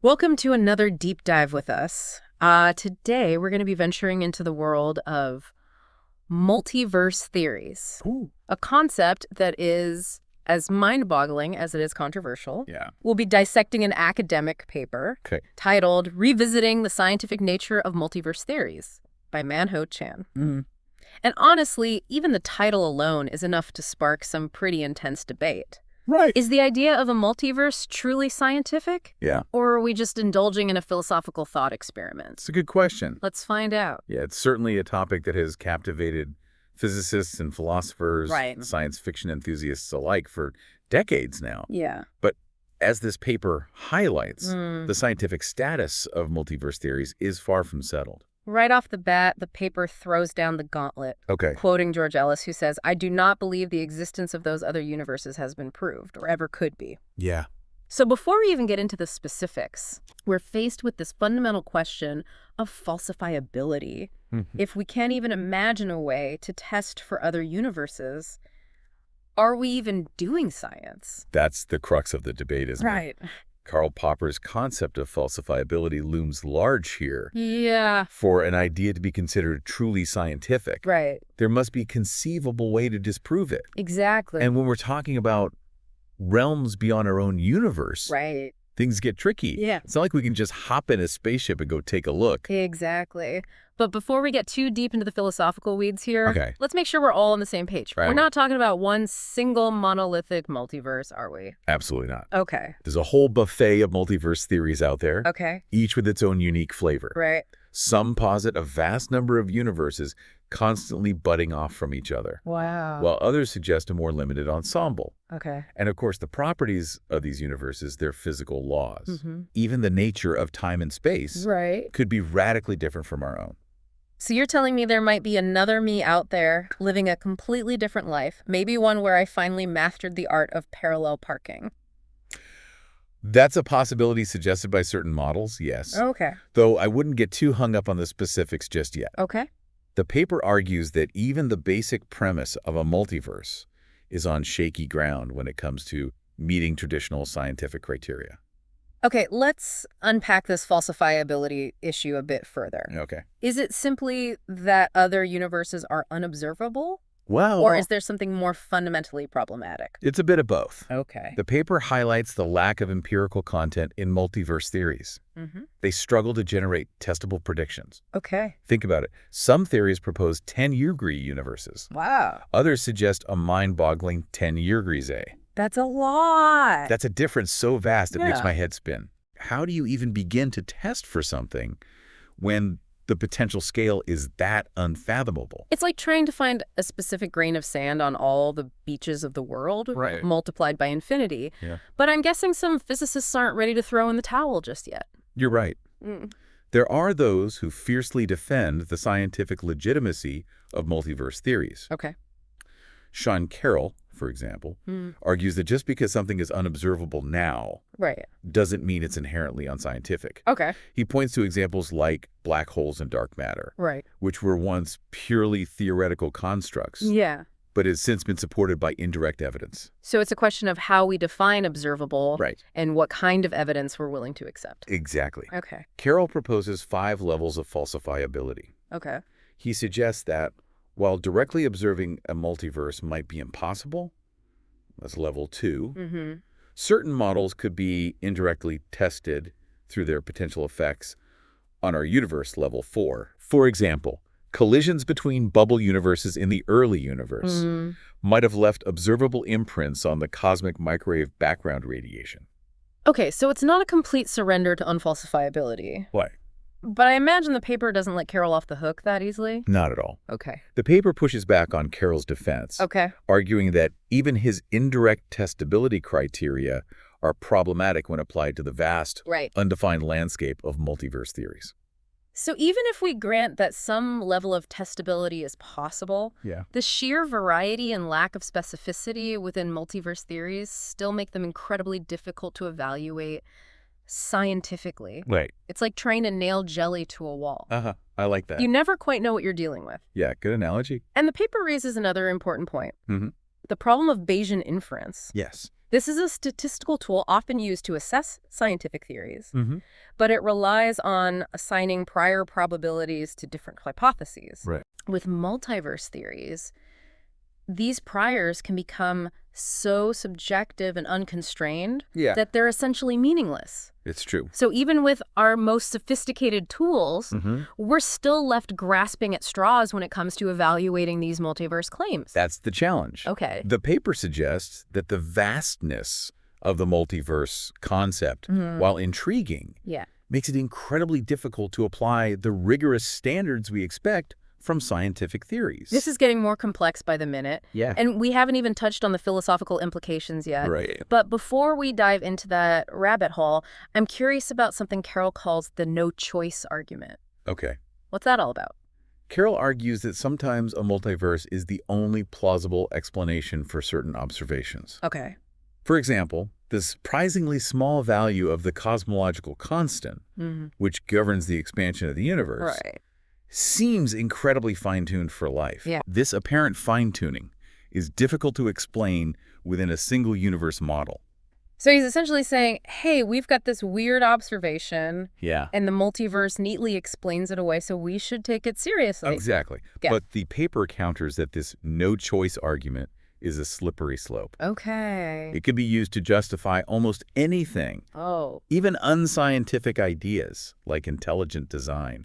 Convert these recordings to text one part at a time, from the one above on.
Welcome to another deep dive with us. Today, we're going to be venturing into the world of multiverse theories. Ooh. A concept that is as mind-boggling as it is controversial. Yeah. We'll be dissecting an academic paper titled Revisiting the Scientific Nature of Multiverse Theories by Man-Ho Chan. And honestly, even the title alone is enough to spark some pretty intense debate. Right. Is the idea of a multiverse truly scientific? Yeah. Or are we just indulging in a philosophical thought experiment? It's a good question. Let's find out. Yeah, it's certainly a topic that has captivated physicists and philosophers, science fiction enthusiasts alike for decades now. Yeah. But as this paper highlights, the scientific status of multiverse theories is far from settled. Right off the bat, the paper throws down the gauntlet, quoting George Ellis, who says, "I do not believe the existence of those other universes has been proved or ever could be." Yeah. So before we even get into the specifics, we're faced with this fundamental question of falsifiability. If we can't even imagine a way to test for other universes, are we even doing science? That's the crux of the debate, isn't it? Right. Karl Popper's concept of falsifiability looms large here. Yeah. For an idea to be considered truly scientific, Right. there must be a conceivable way to disprove it. Exactly. And when we're talking about realms beyond our own universe, things get tricky. Yeah. It's not like we can just hop in a spaceship and go take a look. Exactly. But before we get too deep into the philosophical weeds here, let's make sure we're all on the same page. Right. We're not talking about one single monolithic multiverse, are we? Absolutely not. Okay. There's a whole buffet of multiverse theories out there, Okay. each with its own unique flavor. Right. Some posit a vast number of universes constantly budding off from each other, Wow. while others suggest a more limited ensemble. Okay. And of course, the properties of these universes, their physical laws, even the nature of time and space, could be radically different from our own. So you're telling me there might be another me out there living a completely different life, maybe one where I finally mastered the art of parallel parking? That's a possibility suggested by certain models, yes. Okay. Though I wouldn't get too hung up on the specifics just yet. Okay. The paper argues that even the basic premise of a multiverse is on shaky ground when it comes to meeting traditional scientific criteria. Okay, let's unpack this falsifiability issue a bit further. Okay. Is it simply that other universes are unobservable? Well, Or is there something more fundamentally problematic? it's a bit of both. Okay. The paper highlights the lack of empirical content in multiverse theories. They struggle to generate testable predictions. Okay. Think about it. Some theories propose 10-year universes. Wow. Others suggest a mind-boggling 10-year. That's a lot. That's a difference so vast it makes my head spin. How do you even begin to test for something when the potential scale is that unfathomable? It's like trying to find a specific grain of sand on all the beaches of the world, multiplied by infinity. Yeah. But I'm guessing some physicists aren't ready to throw in the towel just yet. You're right. There are those who fiercely defend the scientific legitimacy of multiverse theories. Okay. Sean Carroll, for example, argues that just because something is unobservable now doesn't mean it's inherently unscientific. Okay. He points to examples like black holes and dark matter, which were once purely theoretical constructs, but has since been supported by indirect evidence. So it's a question of how we define observable and what kind of evidence we're willing to accept. Exactly. Okay. Carroll proposes 5 levels of falsifiability. Okay. He suggests that while directly observing a multiverse might be impossible, that's level 2, certain models could be indirectly tested through their potential effects on our universe, level 4. For example, collisions between bubble universes in the early universe might have left observable imprints on the cosmic microwave background radiation. Okay, so it's not a complete surrender to unfalsifiability. Why? But I imagine the paper doesn't let Carroll off the hook that easily? Not at all. Okay. The paper pushes back on Carroll's defense, arguing that even his indirect testability criteria are problematic when applied to the vast, undefined landscape of multiverse theories. So even if we grant that some level of testability is possible, the sheer variety and lack of specificity within multiverse theories still make them incredibly difficult to evaluate scientifically. It's like trying to nail jelly to a wall. I like that. You never quite know what you're dealing with. Yeah, good analogy. And the paper raises another important point. The problem of Bayesian inference. Yes. This is a statistical tool often used to assess scientific theories, but it relies on assigning prior probabilities to different hypotheses. Right. With multiverse theories, these priors can become so subjective and unconstrained that they're essentially meaningless. It's true. So even with our most sophisticated tools, we're still left grasping at straws when it comes to evaluating these multiverse claims. That's the challenge. Okay. The paper suggests that the vastness of the multiverse concept, while intriguing, makes it incredibly difficult to apply the rigorous standards we expect from scientific theories. This is getting more complex by the minute. Yeah. And we haven't even touched on the philosophical implications yet. Right. But before we dive into that rabbit hole, I'm curious about something Carroll calls the no-choice argument. Okay. What's that all about? Carroll argues that sometimes a multiverse is the only plausible explanation for certain observations. Okay. For example, the surprisingly small value of the cosmological constant, which governs the expansion of the universe, seems incredibly fine-tuned for life. Yeah. This apparent fine-tuning is difficult to explain within a single universe model. So he's essentially saying, hey, we've got this weird observation, Yeah. and the multiverse neatly explains it away, so we should take it seriously. Exactly. Yeah. But the paper counters that this no-choice argument is a slippery slope. Okay. It could be used to justify almost anything, even unscientific ideas like intelligent design.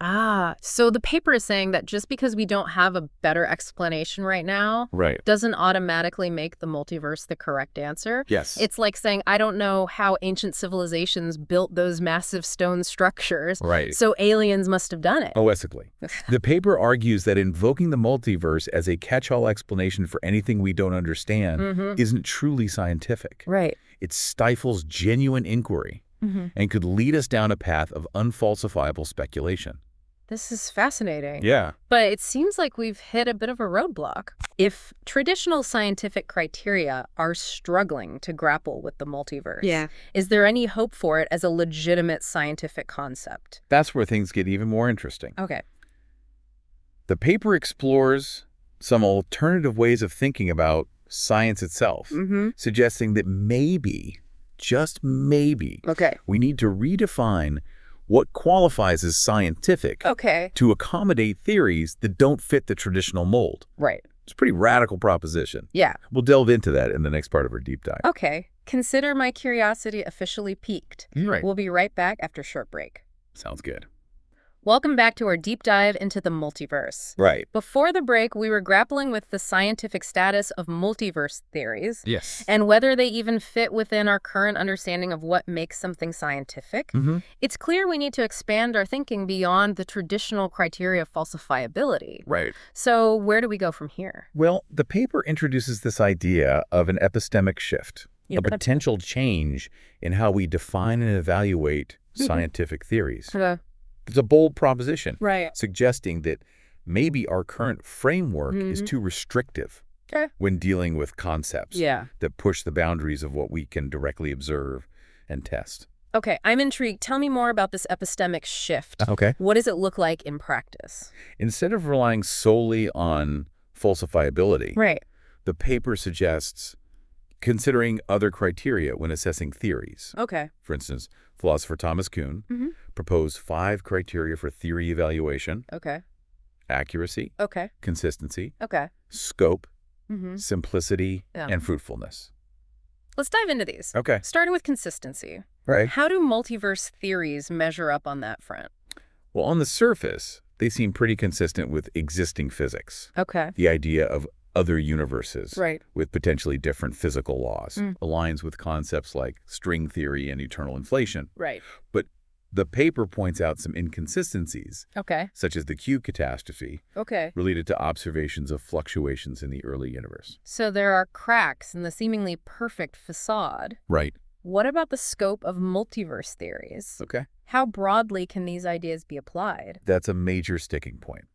So the paper is saying that just because we don't have a better explanation right now doesn't automatically make the multiverse the correct answer. Yes. It's like saying, I don't know how ancient civilizations built those massive stone structures, so aliens must have done it. Basically. The paper argues that invoking the multiverse as a catch-all explanation for anything we don't understand isn't truly scientific. It stifles genuine inquiry and could lead us down a path of unfalsifiable speculation. This is fascinating. Yeah. But it seems like we've hit a bit of a roadblock. If traditional scientific criteria are struggling to grapple with the multiverse, is there any hope for it as a legitimate scientific concept? That's where things get even more interesting. Okay. The paper explores some alternative ways of thinking about science itself, suggesting that maybe, just maybe, we need to redefine what qualifies as scientific to accommodate theories that don't fit the traditional mold. It's a pretty radical proposition. Yeah. We'll delve into that in the next part of our deep dive. Okay. Consider my curiosity officially piqued. We'll be right back after a short break. Sounds good. Welcome back to our deep dive into the multiverse. Before the break, we were grappling with the scientific status of multiverse theories. And whether they even fit within our current understanding of what makes something scientific. It's clear we need to expand our thinking beyond the traditional criteria of falsifiability. So where do we go from here? Well, the paper introduces this idea of an epistemic shift, a potential change in how we define and evaluate scientific theories. It's a bold proposition, suggesting that maybe our current framework is too restrictive when dealing with concepts that push the boundaries of what we can directly observe and test. Okay, I'm intrigued. Tell me more about this epistemic shift. Okay. What does it look like in practice? Instead of relying solely on falsifiability, the paper suggests considering other criteria when assessing theories. For instance, philosopher Thomas Kuhn proposed 5 criteria for theory evaluation. Accuracy. Consistency. Scope. Simplicity. And fruitfulness. Let's dive into these. Starting with consistency. How do multiverse theories measure up on that front? Well, on the surface, they seem pretty consistent with existing physics. The idea of other universes with potentially different physical laws aligns with concepts like string theory and eternal inflation. But the paper points out some inconsistencies, such as the Q catastrophe, related to observations of fluctuations in the early universe. So there are cracks in the seemingly perfect facade. What about the scope of multiverse theories? How broadly can these ideas be applied? That's a major sticking point.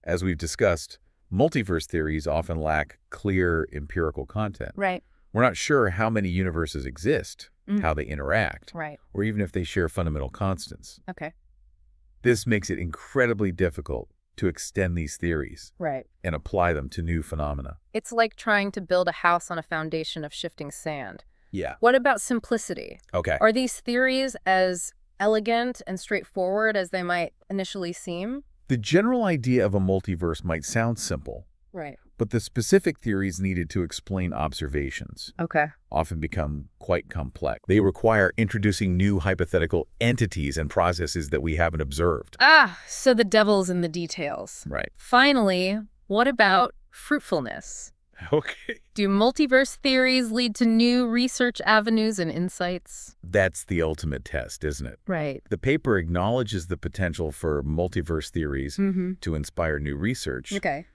As we've discussed, multiverse theories often lack clear empirical content. We're not sure how many universes exist, how they interact, or even if they share fundamental constants. This makes it incredibly difficult to extend these theories and apply them to new phenomena. It's like trying to build a house on a foundation of shifting sand. Yeah. What about simplicity? Okay. Are these theories as elegant and straightforward as they might initially seem? The general idea of a multiverse might sound simple, Right. but the specific theories needed to explain observations Okay. often become quite complex. They require introducing new hypothetical entities and processes that we haven't observed. So the devil's in the details. Right. Finally, what about fruitfulness? Okay. Do multiverse theories lead to new research avenues and insights? That's the ultimate test, isn't it? Right. The paper acknowledges the potential for multiverse theories to inspire new research, Okay.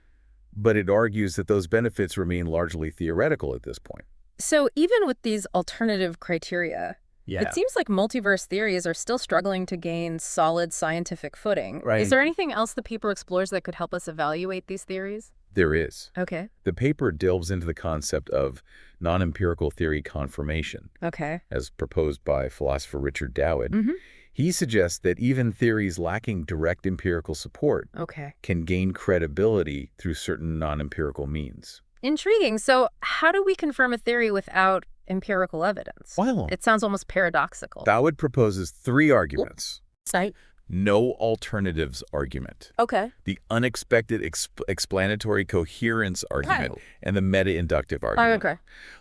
but it argues that those benefits remain largely theoretical at this point. So even with these alternative criteria, it seems like multiverse theories are still struggling to gain solid scientific footing. Right. Is there anything else the paper explores that could help us evaluate these theories? There is. Okay. The paper delves into the concept of nonempirical theory confirmation, Okay. as proposed by philosopher Richard Dowd. Mm-hmm. He suggests that even theories lacking direct empirical support Okay. can gain credibility through certain non-empirical means. Intriguing. So how do we confirm a theory without empirical evidence? Well, It sounds almost paradoxical. Dowd proposes three arguments. Site. No alternatives argument, Okay. the unexpected explanatory coherence argument, and the meta-inductive argument. Okay.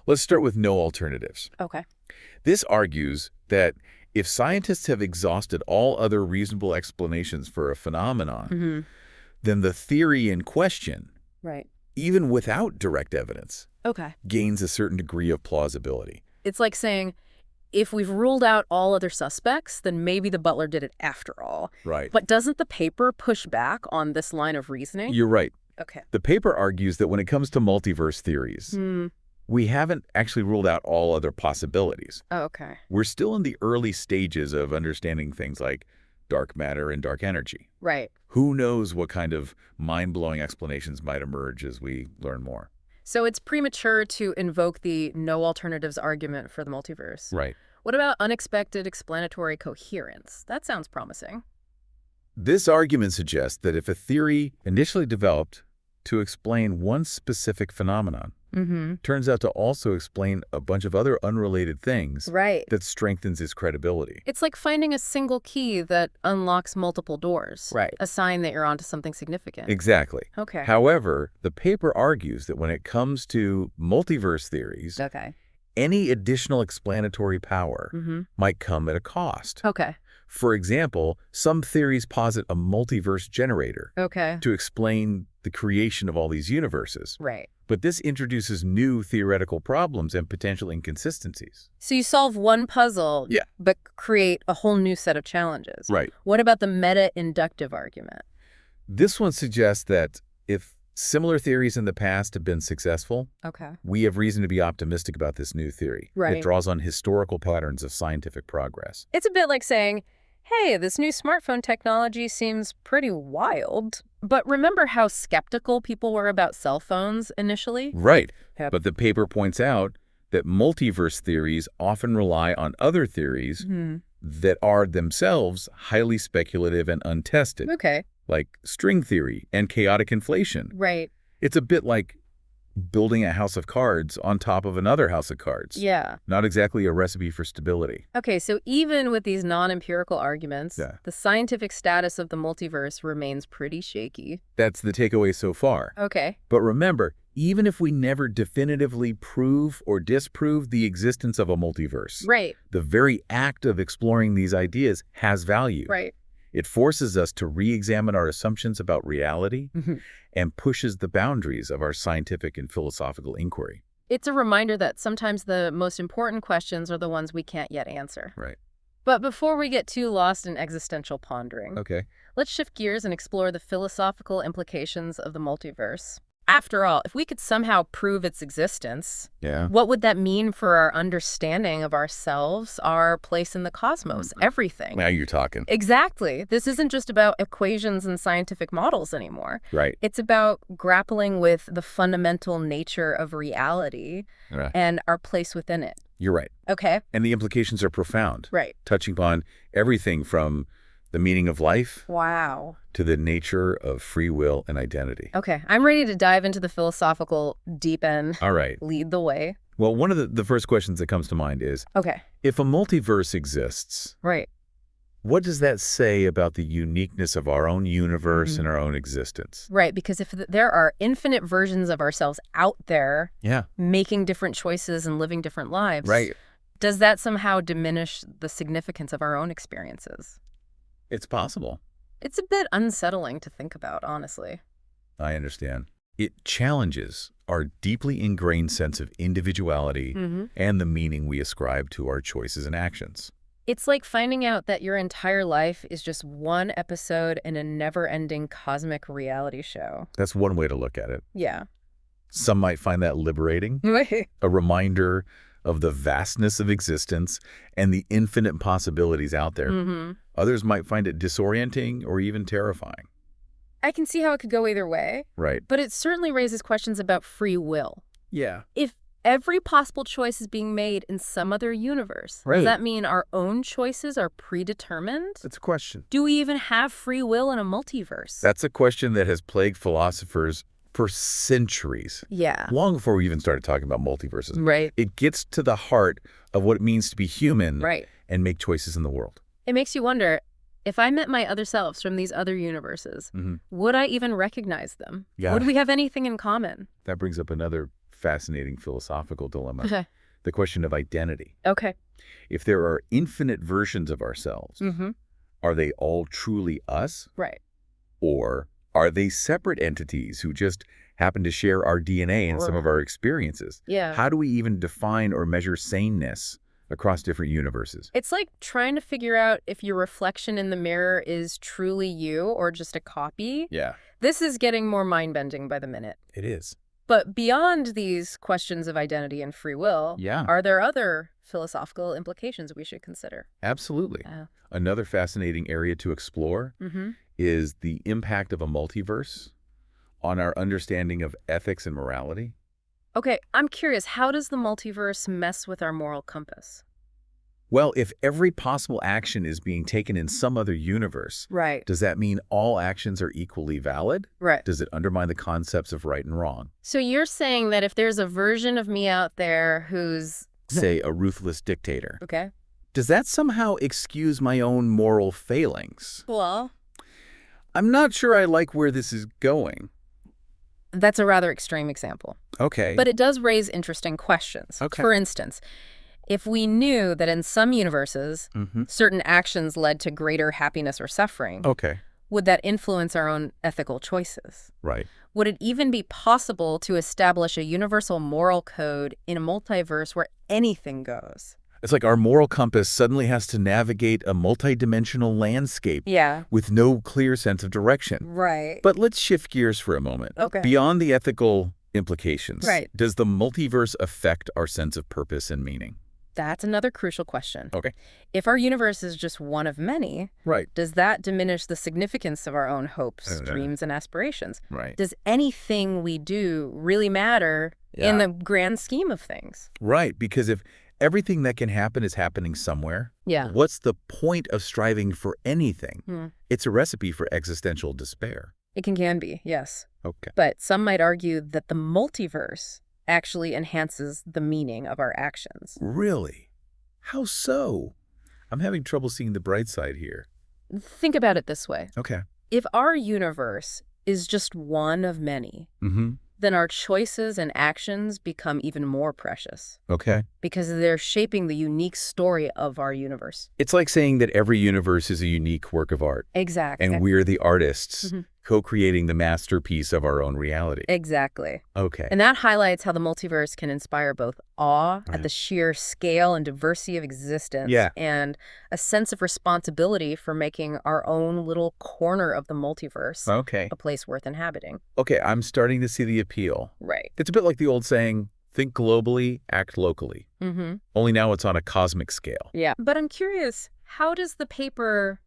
Let's start with no alternatives. Okay. This argues that if scientists have exhausted all other reasonable explanations for a phenomenon, then the theory in question, Right. even without direct evidence, Okay. gains a certain degree of plausibility. It's like saying, if we've ruled out all other suspects, then maybe the butler did it after all. Right. But doesn't the paper push back on this line of reasoning? You're right. Okay. The paper argues that when it comes to multiverse theories, we haven't actually ruled out all other possibilities. Okay. We're still in the early stages of understanding things like dark matter and dark energy. Right. Who knows what kind of mind-blowing explanations might emerge as we learn more. So it's premature to invoke the no alternatives argument for the multiverse. Right. What about unexpected explanatory coherence? That sounds promising. This argument suggests that if a theory initially developed to explain one specific phenomenon turns out to also explain a bunch of other unrelated things, Right. that strengthens its credibility. It's like finding a single key that unlocks multiple doors. Right. A sign that you're onto something significant. Exactly. Okay. However, the paper argues that when it comes to multiverse theories, Okay. any additional explanatory power might come at a cost. Okay. For example, some theories posit a multiverse generator Okay. to explain the creation of all these universes. Right. But this introduces new theoretical problems and potential inconsistencies. So you solve one puzzle, but create a whole new set of challenges. Right. What about the meta-inductive argument? This one suggests that if similar theories in the past have been successful, we have reason to be optimistic about this new theory. Right. It draws on historical patterns of scientific progress. It's a bit like saying, hey, this new smartphone technology seems pretty wild. But remember how skeptical people were about cell phones initially? Right. Yep. But the paper points out that multiverse theories often rely on other theories that are themselves highly speculative and untested, Okay. like string theory and chaotic inflation. Right. It's a bit like building a house of cards on top of another house of cards. Yeah. Not exactly a recipe for stability. Okay, so even with these non-empirical arguments, the scientific status of the multiverse remains pretty shaky. That's the takeaway so far. Okay. But remember, even if we never definitively prove or disprove the existence of a multiverse, Right. the very act of exploring these ideas has value. Right. It forces us to re-examine our assumptions about reality and pushes the boundaries of our scientific and philosophical inquiry. It's a reminder that sometimes the most important questions are the ones we can't yet answer. Right. But before we get too lost in existential pondering, let's shift gears and explore the philosophical implications of the multiverse. After all, if we could somehow prove its existence, what would that mean for our understanding of ourselves, our place in the cosmos, everything? Now you're talking. Exactly. This isn't just about equations and scientific models anymore. Right. It's about grappling with the fundamental nature of reality and our place within it. You're right. Okay. And the implications are profound. Right. Touching upon everything from the meaning of life to the nature of free will and identity. Okay, I'm ready to dive into the philosophical deep end. All right. Lead the way. Well, one of the first questions that comes to mind is, Okay. if a multiverse exists, Right. what does that say about the uniqueness of our own universe and our own existence? Right, because if there are infinite versions of ourselves out there Yeah. making different choices and living different lives, Right. does that somehow diminish the significance of our own experiences? It's possible. It's a bit unsettling to think about, honestly. I understand. It challenges our deeply ingrained sense of individuality and the meaning we ascribe to our choices and actions. It's like finding out that your entire life is just one episode in a never-ending cosmic reality show. That's one way to look at it. Yeah. Some might find that liberating, a reminder of the vastness of existence and the infinite possibilities out there. Others might find it disorienting or even terrifying. I can see how it could go either way. Right. But it certainly raises questions about free will. Yeah. If every possible choice is being made in some other universe, does that mean our own choices are predetermined? That's a question. Do we even have free will in a multiverse? That's a question that has plagued philosophers for centuries. Yeah. Long before we even started talking about multiverses. Right. It gets to the heart of what it means to be human and make choices in the world. It makes you wonder, if I met my other selves from these other universes, would I even recognize them? Yeah. Would we have anything in common? That brings up another fascinating philosophical dilemma. The question of identity. Okay. If there are infinite versions of ourselves, are they all truly us? Right. Or are they separate entities who just happen to share our DNA and some of our experiences? Yeah. How do we even define or measure saneness across different universes? It's like trying to figure out if your reflection in the mirror is truly you or just a copy. Yeah. This is getting more mind-bending by the minute. It is. But beyond these questions of identity and free will, are there other philosophical implications we should consider? Absolutely. Another fascinating area to explore is the impact of a multiverse on our understanding of ethics and morality. Okay, I'm curious, how does the multiverse mess with our moral compass? Well, if every possible action is being taken in some other universe, does that mean all actions are equally valid? Does it undermine the concepts of right and wrong? So you're saying that if there's a version of me out there who's, say, a ruthless dictator, okay, does that somehow excuse my own moral failings? Well, I'm not sure I like where this is going. That's a rather extreme example. Okay. But it does raise interesting questions. Okay. For instance, if we knew that in some universes, certain actions led to greater happiness or suffering, would that influence our own ethical choices? Right. Would it even be possible to establish a universal moral code in a multiverse where anything goes? It's like our moral compass suddenly has to navigate a multidimensional landscape with no clear sense of direction. Right. But let's shift gears for a moment. Okay. Beyond the ethical implications, Right. does the multiverse affect our sense of purpose and meaning? That's another crucial question. Okay. If our universe is just one of many, does that diminish the significance of our own hopes, dreams, and aspirations? Right. Does anything we do really matter in the grand scheme of things? Right, because if everything that can happen is happening somewhere, what's the point of striving for anything? It's a recipe for existential despair. It can be, yes. Okay. But some might argue that the multiverse actually enhances the meaning of our actions. Really? How so? I'm having trouble seeing the bright side here. Think about it this way. Okay. If our universe is just one of many, then our choices and actions become even more precious. Okay. Because they're shaping the unique story of our universe. It's like saying that every universe is a unique work of art. Exactly. And we're the artists co-creating the masterpiece of our own reality. Exactly. Okay. And that highlights how the multiverse can inspire both awe at the sheer scale and diversity of existence and a sense of responsibility for making our own little corner of the multiverse a place worth inhabiting. Okay, I'm starting to see the appeal. Right. It's a bit like the old saying, think globally, act locally. Only now it's on a cosmic scale. Yeah. But I'm curious, how does the paper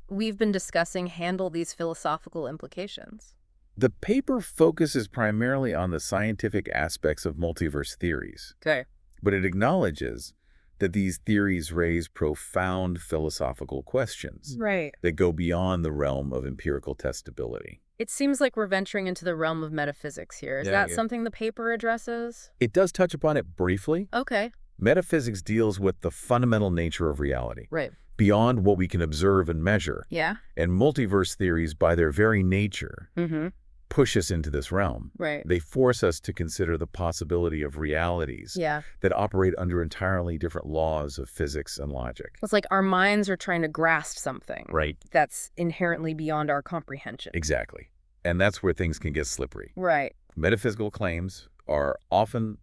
we've been discussing handle these philosophical implications? The paper focuses primarily on the scientific aspects of multiverse theories. Okay. But it acknowledges that these theories raise profound philosophical questions that go beyond the realm of empirical testability. It seems like we're venturing into the realm of metaphysics here. Is that something the paper addresses? It does touch upon it briefly. Okay. Metaphysics deals with the fundamental nature of reality. Right. Beyond what we can observe and measure. Yeah. And multiverse theories, by their very nature, Mm-hmm. push us into this realm. Right. They force us to consider the possibility of realities that operate under entirely different laws of physics and logic. It's like our minds are trying to grasp something. Right. That's inherently beyond our comprehension. Exactly. And that's where things can get slippery. Right. Metaphysical claims are often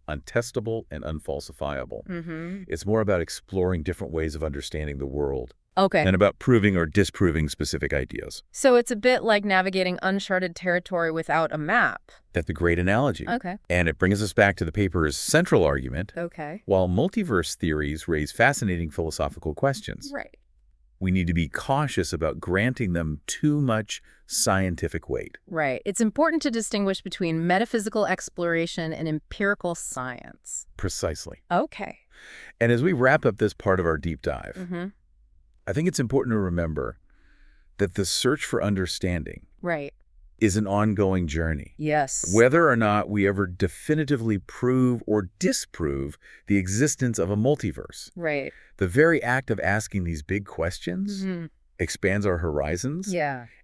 untestable and unfalsifiable. Mm-hmm. It's more about exploring different ways of understanding the world. Okay. And about proving or disproving specific ideas. So it's a bit like navigating uncharted territory without a map. That's a great analogy. Okay. And it brings us back to the paper's central argument. Okay. While multiverse theories raise fascinating philosophical questions, Right. we need to be cautious about granting them too much scientific weight. Right. It's important to distinguish between metaphysical exploration and empirical science. Precisely. Okay. And as we wrap up this part of our deep dive, Mm-hmm. I think it's important to remember that the search for understanding is an ongoing journey. Yes. Whether or not we ever definitively prove or disprove the existence of a multiverse. Right. The very act of asking these big questions expands our horizons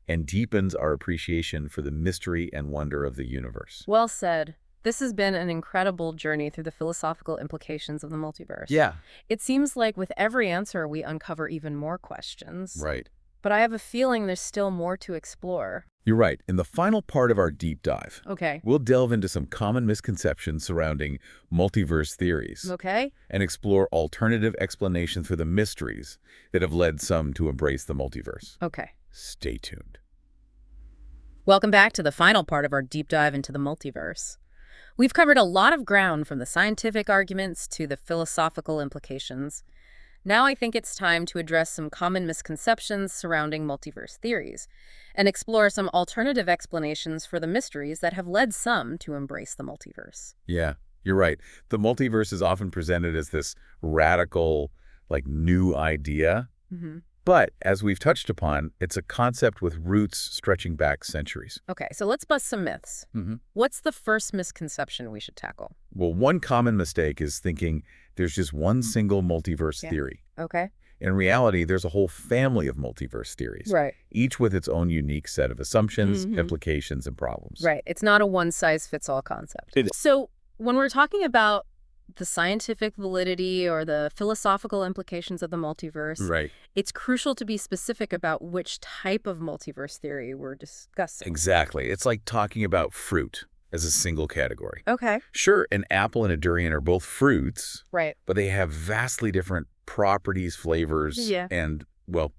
and deepens our appreciation for the mystery and wonder of the universe. Well said. This has been an incredible journey through the philosophical implications of the multiverse. Yeah. It seems like with every answer, we uncover even more questions. Right. But I have a feeling there's still more to explore. You're right. In the final part of our deep dive, Okay. we'll delve into some common misconceptions surrounding multiverse theories. Okay. And explore alternative explanations for the mysteries that have led some to embrace the multiverse. Okay. Stay tuned. Welcome back to the final part of our deep dive into the multiverse. We've covered a lot of ground from the scientific arguments to the philosophical implications. Now I think it's time to address some common misconceptions surrounding multiverse theories and explore some alternative explanations for the mysteries that have led some to embrace the multiverse. Yeah, you're right. The multiverse is often presented as this radical, new idea. Mm-hmm. But as we've touched upon, it's a concept with roots stretching back centuries. Okay, so let's bust some myths. What's the first misconception we should tackle? Well, one common mistake is thinking there's just one single multiverse theory. Okay. In reality, there's a whole family of multiverse theories, Right. each with its own unique set of assumptions, implications, and problems. Right. It's not a one-size-fits-all concept. So when we're talking about the scientific validity or the philosophical implications of the multiverse, it's crucial to be specific about which type of multiverse theory we're discussing. Exactly. It's like talking about fruit as a single category. Okay. Sure, an apple and a durian are both fruits, Right. but they have vastly different properties, flavors, and,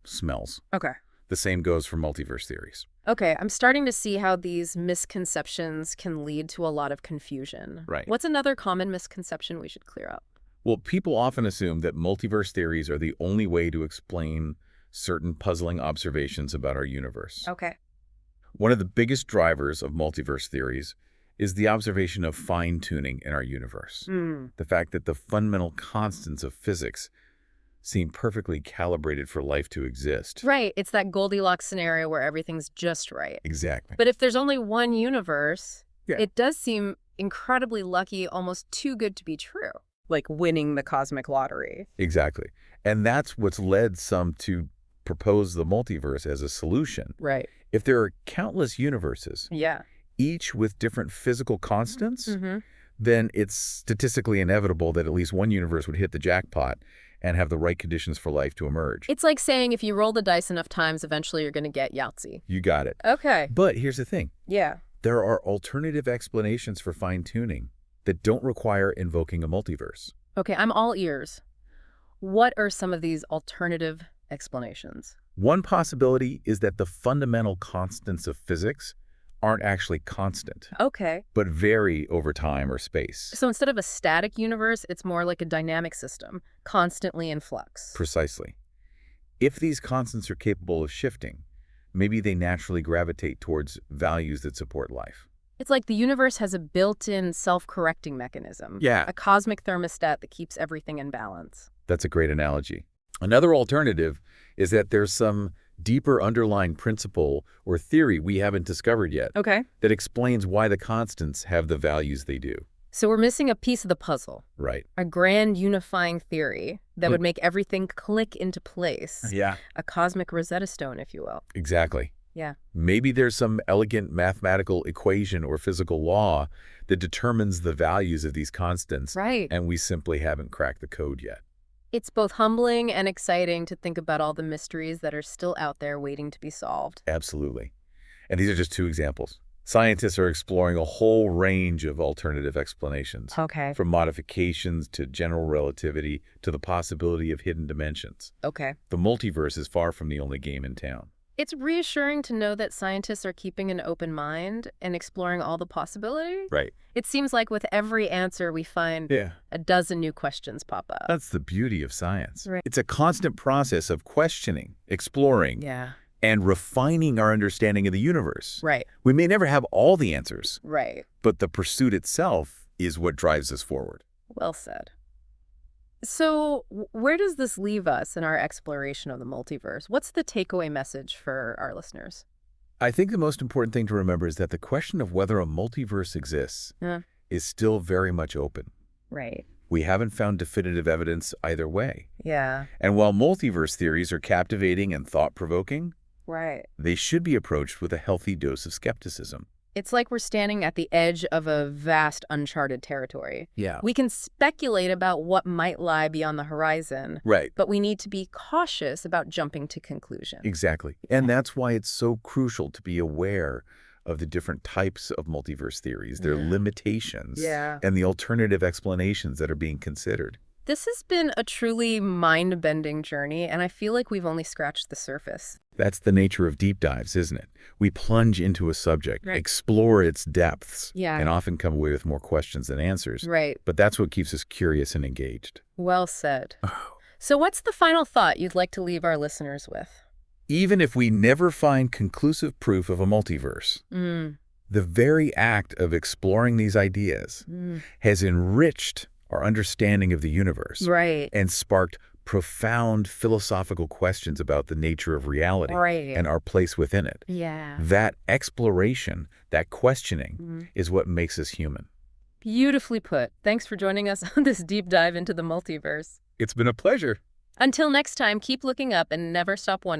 smells. Okay. The same goes for multiverse theories. Okay, I'm starting to see how these misconceptions can lead to a lot of confusion. Right. What's another common misconception we should clear up? Well, people often assume that multiverse theories are the only way to explain certain puzzling observations about our universe. Okay. One of the biggest drivers of multiverse theories is the observation of fine-tuning in our universe. The fact that the fundamental constants of physics seem perfectly calibrated for life to exist. Right. It's that Goldilocks scenario where everything's just right. Exactly. But if there's only one universe, it does seem incredibly lucky, almost too good to be true. Like winning the cosmic lottery. Exactly. And that's what's led some to propose the multiverse as a solution. Right. If there are countless universes, each with different physical constants, then it's statistically inevitable that at least one universe would hit the jackpot and have the right conditions for life to emerge. It's like saying if you roll the dice enough times, eventually you're going to get Yahtzee. You got it. Okay. But here's the thing. Yeah. There are alternative explanations for fine-tuning that don't require invoking a multiverse. Okay, I'm all ears. What are some of these alternative explanations? One possibility is that the fundamental constants of physics aren't actually constant, but vary over time or space. So instead of a static universe, it's more like a dynamic system, constantly in flux. Precisely. If these constants are capable of shifting, maybe they naturally gravitate towards values that support life. It's like the universe has a built-in self-correcting mechanism. Yeah. A cosmic thermostat that keeps everything in balance. That's a great analogy. Another alternative is that there's some deeper underlying principle or theory we haven't discovered yet. Okay. That explains why the constants have the values they do. So we're missing a piece of the puzzle. Right. A grand unifying theory that would make everything click into place. Yeah. A cosmic Rosetta Stone, if you will. Exactly. Yeah. Maybe there's some elegant mathematical equation or physical law that determines the values of these constants. Right. And we simply haven't cracked the code yet. It's both humbling and exciting to think about all the mysteries that are still out there waiting to be solved. Absolutely. And these are just two examples. Scientists are exploring a whole range of alternative explanations. Okay. From modifications to general relativity to the possibility of hidden dimensions. Okay. The multiverse is far from the only game in town. It's reassuring to know that scientists are keeping an open mind and exploring all the possibilities. Right. It seems like with every answer we find a dozen new questions pop up. That's the beauty of science. Right. It's a constant process of questioning, exploring, and refining our understanding of the universe. Right. We may never have all the answers. Right. But the pursuit itself is what drives us forward. Well said. So where does this leave us in our exploration of the multiverse? What's the takeaway message for our listeners? I think the most important thing to remember is that the question of whether a multiverse exists is still very much open. Right. We haven't found definitive evidence either way. Yeah. And while multiverse theories are captivating and thought-provoking, they should be approached with a healthy dose of skepticism. It's like we're standing at the edge of a vast uncharted territory. Yeah. We can speculate about what might lie beyond the horizon. Right. But we need to be cautious about jumping to conclusions. Exactly. And that's why it's so crucial to be aware of the different types of multiverse theories, their limitations, and the alternative explanations that are being considered. This has been a truly mind-bending journey, and I feel like we've only scratched the surface. That's the nature of deep dives, isn't it? We plunge into a subject, explore its depths, and often come away with more questions than answers. Right. But that's what keeps us curious and engaged. Well said. So what's the final thought you'd like to leave our listeners with? Even if we never find conclusive proof of a multiverse, the very act of exploring these ideas has enriched our understanding of the universe and sparked profound philosophical questions about the nature of reality and our place within it. That exploration, that questioning, is what makes us human. Beautifully put. Thanks for joining us on this deep dive into the multiverse. It's been a pleasure. Until next time, keep looking up and never stop wondering.